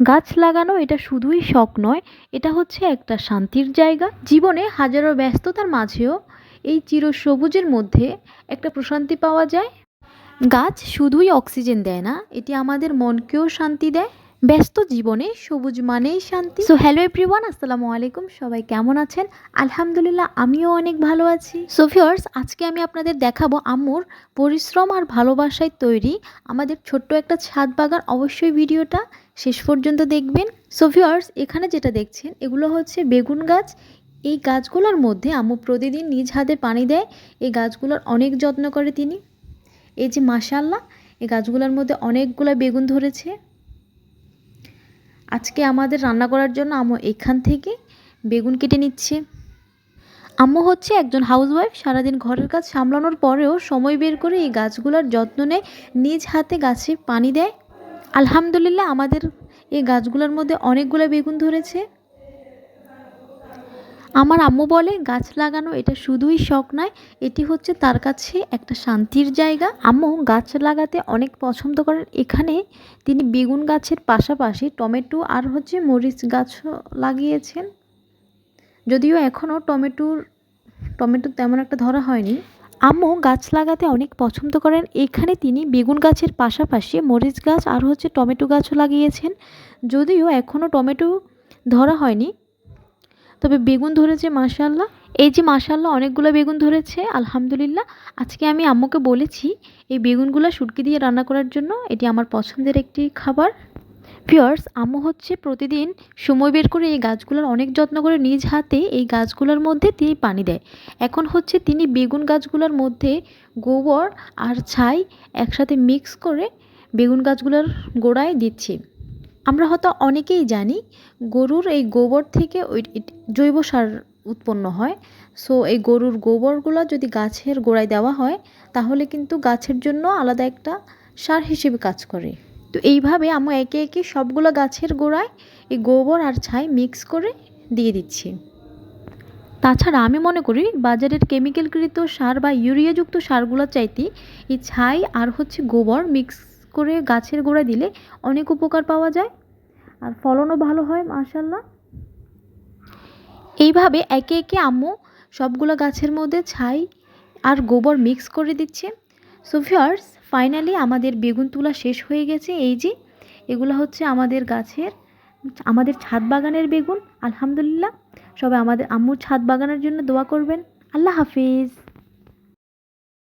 গাছ লাগানো এটা শুধুই শখ নয়, এটা হচ্ছে একটা শান্তির জায়গা। জীবনে হাজারো ব্যস্ততার মাঝেও এই চিরসবুজের মধ্যে একটা প্রশান্তি পাওয়া যায়। গাছ শুধুই অক্সিজেন দেয় না, এটি আমাদের মনকেও শান্তি দেয়। ব্যস্ত জীবনে সবুজ মানেই শান্তি। সো হ্যালো এভরিওয়ান, আসসালামু আলাইকুম। সবাই কেমন আছেন? আলহামদুলিল্লাহ, আমিও অনেক ভালো আছি। সো ভিউয়ার্স, আজকে আমি আপনাদের দেখাবো আম্মুর পরিশ্রম আর ভালোবাসায় তৈরি আমাদের ছোট্ট একটা ছাদ বাগান। অবশ্যই ভিডিওটা শেষ পর্যন্ত দেখবেন। সো ভিউয়ার্স, এখানে যেটা দেখছেন এগুলো হচ্ছে বেগুন গাছ। এই গাছগুলোর মধ্যে আম্মু প্রতিদিন নিজ হাতে পানি দেয়। এই গাছগুলোর অনেক যত্ন করে তিনি। এই যে মাশাআল্লাহ, এই গাছগুলোর মধ্যে অনেকগুলো বেগুন ধরেছে। আজকে আমাদের রান্না করার জন্য আম্মু এখান থেকে বেগুন কেটে নিচ্ছে। আম্মু হচ্ছে একজন হাউসওয়াইফ, সারাদিন ঘরের কাজ সামলানোর পরেও সময় বের করে এই গাছগুলোর যত্ন নেয়, নিজ হাতে গাছে পানি দেয়। আলহামদুলিল্লাহ, আমাদের এই গাছগুলোর মধ্যে অনেকগুলো বেগুন ধরেছে। আমার আম্মু বলে গাছ লাগানো এটা শুধুই শখ নয়, এটি হচ্ছে তার কাছে একটা শান্তির জায়গা। আম্মু গাছ লাগাতে অনেক পছন্দ করেন। এখানে তিনি বেগুন গাছের পাশাপাশি টমেটো আর হচ্ছে মরিচ গাছও লাগিয়েছেন। যদিও এখনও টমেটো তেমন একটা ধরা হয়নি। আম্মু গাছ লাগাতে অনেক পছন্দ করেন। এখানে তিনি বেগুন গাছের পাশাপাশি মরিচ গাছ আর হচ্ছে টমেটো গাছও লাগিয়েছেন। যদিও এখনও টমেটো ধরা হয়নি, তবে বেগুন ধরেছে মাশাআল্লাহ। এই যে মাশাআল্লাহ, অনেকগুলো বেগুন ধরেছে আলহামদুলিল্লাহ। আজকে আমি আম্মুকে বলেছি এই বেগুনগুলো শুটকি দিয়ে রান্না করার জন্য, এটি আমার পছন্দের একটি খাবার। ভিউয়ার্স, আম্মু হচ্ছে প্রতিদিন সময় বের করে এই গাছগুলোর অনেক যত্ন করে নিজ হাতে এই গাছগুলোর মধ্যে তিনি পানি দেয়। এখন হচ্ছে তিনি বেগুন গাছগুলোর মধ্যে গোবর আর ছাই একসাথে মিক্স করে বেগুন গাছগুলোর গোড়ায় দিচ্ছি। আমরা হয়তো অনেকেই জানি গরুর এই গোবর থেকে জৈব সার উৎপন্ন হয়। সো এই গরুর গোবরগুলো যদি গাছের গোড়ায় দেওয়া হয় তাহলে কিন্তু গাছের জন্য আলাদা একটা সার হিসেবে কাজ করে। তো এইভাবে আমি একে একে সবগুলো গাছের গোড়ায় এই গোবর আর ছাই মিক্স করে দিয়ে দিচ্ছি। তাছাড়া আমি মনে করি বাজারের কেমিক্যালকৃত সার বা ইউরিয়াযুক্ত সারগুলোর চাইতে এই ছাই আর হচ্ছে গোবর মিক্স করে গাছের গোড়ায় দিলে অনেক উপকার পাওয়া যায় আর ফলনও ভালো হয় মাশাআল্লাহ। এইভাবে একে একে আম্মু সবগুলো গাছের মধ্যে ছাই আর গোবর মিক্স করে দিচ্ছে। সো ভিউয়ার্স, ফাইনালি আমাদের বেগুন তোলা শেষ হয়ে গেছে। এই যে এগুলো হচ্ছে আমাদের ছাদ বাগানের বেগুন। আলহামদুলিল্লাহ, সবাই আমাদের আম্মুর ছাদ বাগানের জন্য দোয়া করবেন। আল্লাহ হাফিজ।